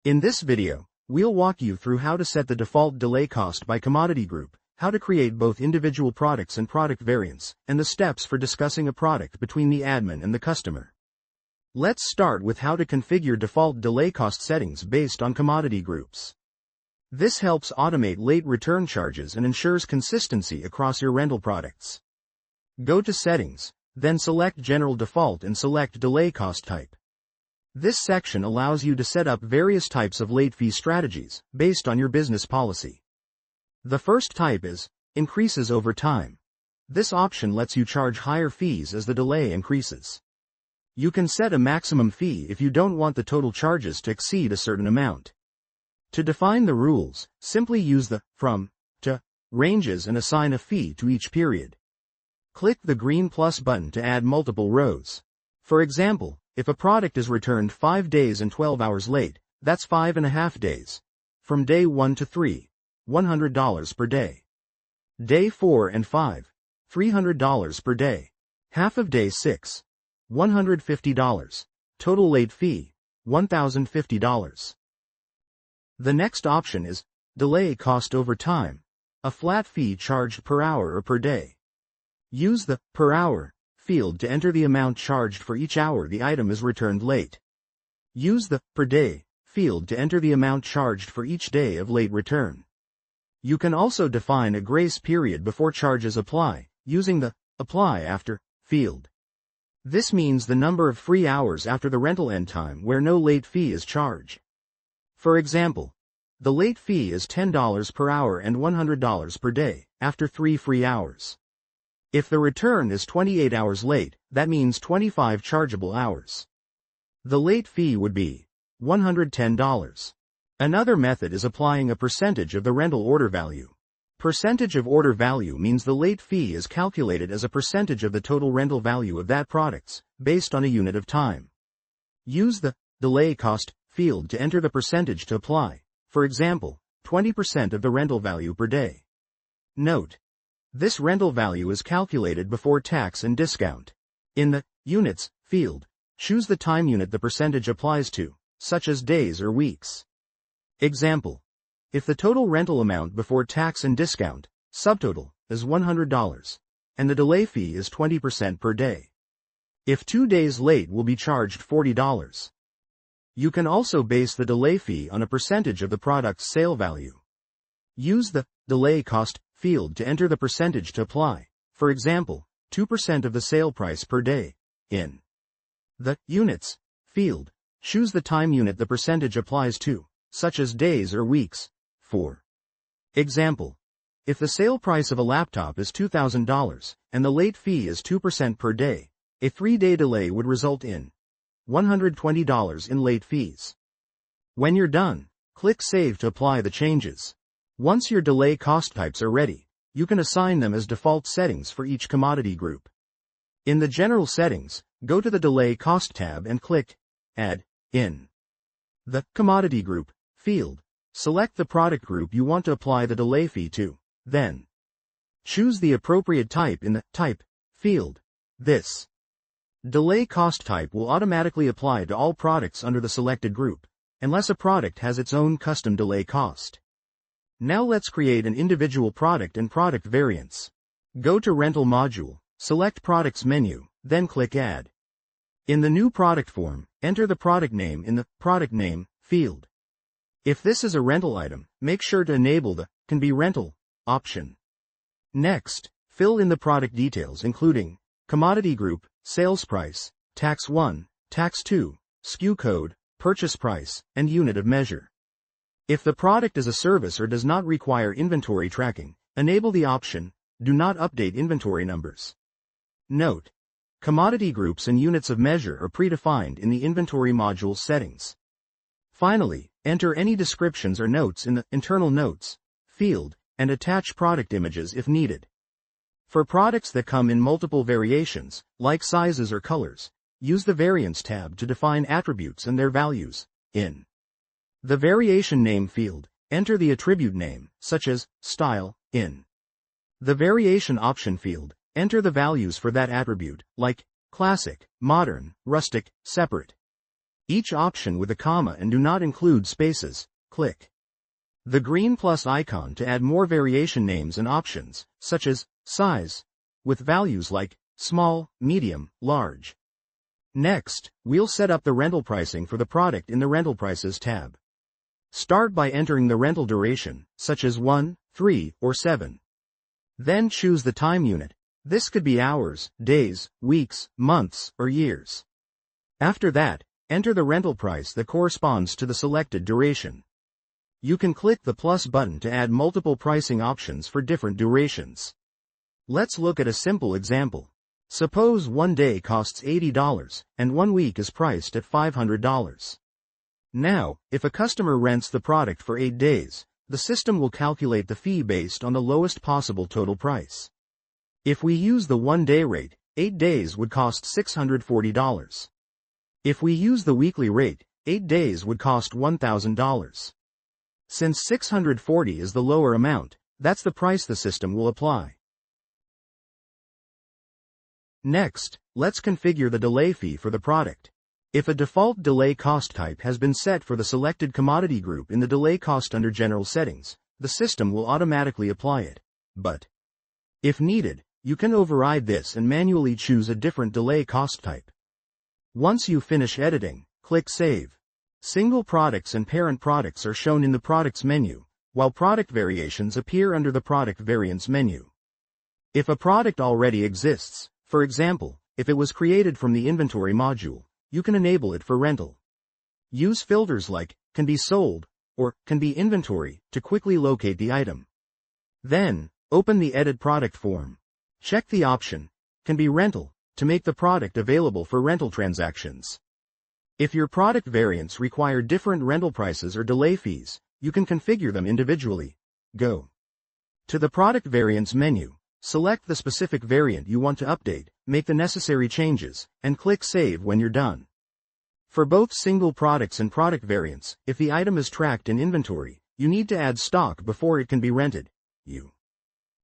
In this video, we'll walk you through how to set the default delay cost by commodity group, how to create both individual products and product variants, and the steps for discussing a product between the admin and the customer. Let's start with how to configure default delay cost settings based on commodity groups. This helps automate late return charges and ensures consistency across your rental products. Go to Settings, then select General Default and select Delay Cost Type. This section allows you to set up various types of late fee strategies, based on your business policy. The first type is Increases over time. This option lets you charge higher fees as the delay increases. You can set a maximum fee if you don't want the total charges to exceed a certain amount. To define the rules, simply use the From, To ranges and assign a fee to each period. Click the green plus button to add multiple rows. For example, if a product is returned 5 days and 12 hours late, that's 5.5 days. From day 1 to 3, $100 per day. Day 4 and 5, $300 per day. Half of day 6, $150. Total late fee, $1,050. The next option is Delay Cost Over Time, a flat fee charged per hour or per day. Use the Per Hour field to enter the amount charged for each hour the item is returned late. Use the Per Day field to enter the amount charged for each day of late return. You can also define a grace period before charges apply, using the Apply After field. This means the number of free hours after the rental end time where no late fee is charged. For example, the late fee is $10 per hour and $100 per day, after 3 free hours. If the return is 28 hours late, that means 25 chargeable hours. The late fee would be $110. Another method is applying a percentage of the rental order value. Percentage of order value means the late fee is calculated as a percentage of the total rental value of that products, based on a unit of time. Use the Delay Cost field to enter the percentage to apply, for example, 20% of the rental value per day. Note: this rental value is calculated before tax and discount. In the Units field, choose the time unit the percentage applies to, such as days or weeks. Example: if the total rental amount before tax and discount, subtotal, is $100, and the delay fee is 20% per day. If 2 days late will be charged $40. You can also base the delay fee on a percentage of the product's sale value. Use the Delay Cost field to enter the percentage to apply, for example, 2% of the sale price per day. In the Units field, choose the time unit the percentage applies to, such as days or weeks. For example, if the sale price of a laptop is $2,000, and the late fee is 2% per day, a 3-day delay would result in $120 in late fees. When you're done, click Save to apply the changes. Once your delay cost types are ready, you can assign them as default settings for each commodity group. In the General Settings, go to the Delay Cost tab and click Add in the Commodity Group field. Select the product group you want to apply the delay fee to, then choose the appropriate type in the Type field. This delay cost type will automatically apply to all products under the selected group, unless a product has its own custom delay cost. Now let's create an individual product and product variants. Go to Rental module, select Products menu, then click Add. In the new product form, enter the product name in the Product Name field. If this is a rental item, make sure to enable the Can Be Rental option. Next, fill in the product details including commodity group, sales price, tax 1, tax 2, SKU code, purchase price, and unit of measure. If the product is a service or does not require inventory tracking, enable the option Do Not Update Inventory Numbers. Note: commodity groups and units of measure are predefined in the Inventory module settings. Finally, enter any descriptions or notes in the Internal Notes field, and attach product images if needed. For products that come in multiple variations, like sizes or colors, use the Variants tab to define attributes and their values. In the Variation Name field, enter the attribute name, such as Style. In the Variation Option field, enter the values for that attribute, like Classic, Modern, Rustic, Separate. each option with a comma and do not include spaces. Click the green plus icon to add more variation names and options, such as size, with values like small, medium, large. Next, we'll set up the rental pricing for the product in the Rental Prices tab. Start by entering the rental duration, such as 1, 3, or 7. Then choose the time unit. This could be hours, days, weeks, months, or years. After that, enter the rental price that corresponds to the selected duration. You can click the plus button to add multiple pricing options for different durations. Let's look at a simple example. Suppose 1 day costs $80 and 1 week is priced at $500. Now, if a customer rents the product for 8 days, the system will calculate the fee based on the lowest possible total price. If we use the 1-day rate, 8 days would cost $640. If we use the weekly rate, 8 days would cost $1,000. Since $640 is the lower amount, that's the price the system will apply. Next, let's configure the delay fee for the product. If a default delay cost type has been set for the selected commodity group in the delay cost under General Settings, the system will automatically apply it. But if needed, you can override this and manually choose a different delay cost type. Once you finish editing, click Save. Single products and parent products are shown in the Products menu, while product variations appear under the Product Variants menu. If a product already exists, for example, if it was created from the Inventory module, you can enable it for rental. Use filters like Can be sold or Can be inventory to quickly locate the item. Then, open the Edit Product form. Check the option Can be rental to make the product available for rental transactions. If your product variants require different rental prices or delay fees, you can configure them individually. Go to the Product Variants menu. Select the specific variant you want to update, make the necessary changes, and click Save when you're done. For both single products and product variants, if the item is tracked in inventory, you need to add stock before it can be rented. You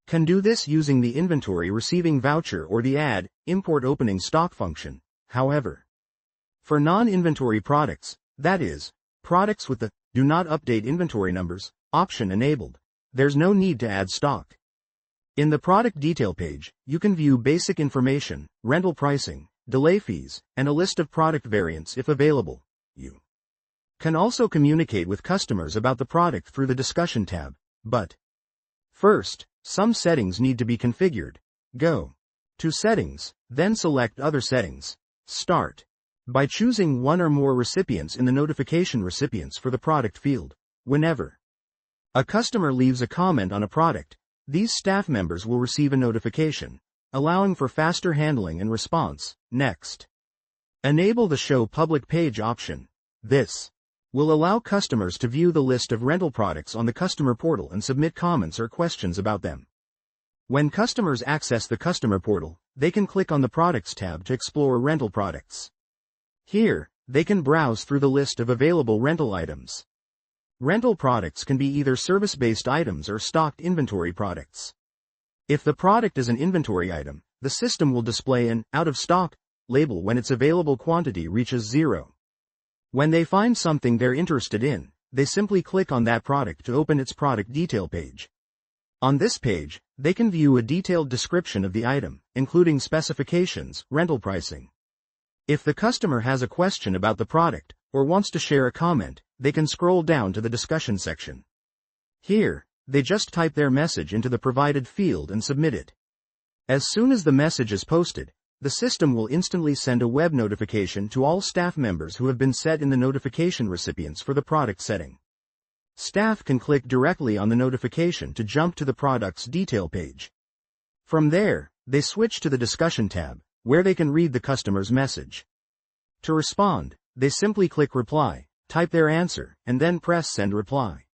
can do this using the Inventory Receiving Voucher or the Add, Import Opening Stock function. However, for non-inventory products, that is, products with the Do Not Update Inventory Numbers option enabled, there's no need to add stock. In the product detail page, you can view basic information, rental pricing, delay fees, and a list of product variants if available. You can also communicate with customers about the product through the Discussion tab. But first, some settings need to be configured. Go to Settings, then select Other Settings. Start by choosing one or more recipients in the Notification Recipients for the product field. Whenever a customer leaves a comment on a product, these staff members will receive a notification, allowing for faster handling and response. Next, enable the Show Public Page option. This will allow customers to view the list of rental products on the customer portal and submit comments or questions about them. When customers access the customer portal, they can click on the Products tab to explore rental products. Here, they can browse through the list of available rental items. Rental products can be either service-based items or stocked inventory products. If the product is an inventory item, the system will display an out of stock label when its available quantity reaches 0. When they find something they're interested in, they simply click on that product to open its product detail page. On this page, they can view a detailed description of the item, including specifications, rental pricing. If the customer has a question about the product, or wants to share a comment, they can scroll down to the discussion section. Here, they just type their message into the provided field and submit it. As soon as the message is posted, the system will instantly send a web notification to all staff members who have been set in the notification recipients for the product setting. Staff can click directly on the notification to jump to the product's detail page. From there, they switch to the Discussion tab, where they can read the customer's message. To respond, they simply click Reply, type their answer, and then press Send Reply.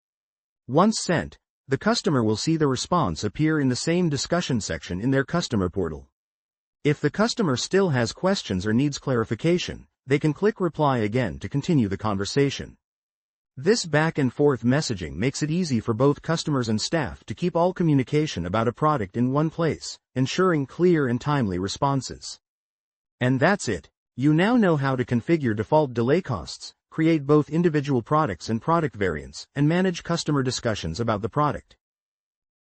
Once sent, the customer will see the response appear in the same discussion section in their customer portal. If the customer still has questions or needs clarification, they can click Reply again to continue the conversation. This back and forth messaging makes it easy for both customers and staff to keep all communication about a product in one place, ensuring clear and timely responses. And that's it. You now know how to configure default delay costs, create both individual products and product variants, and manage customer discussions about the product.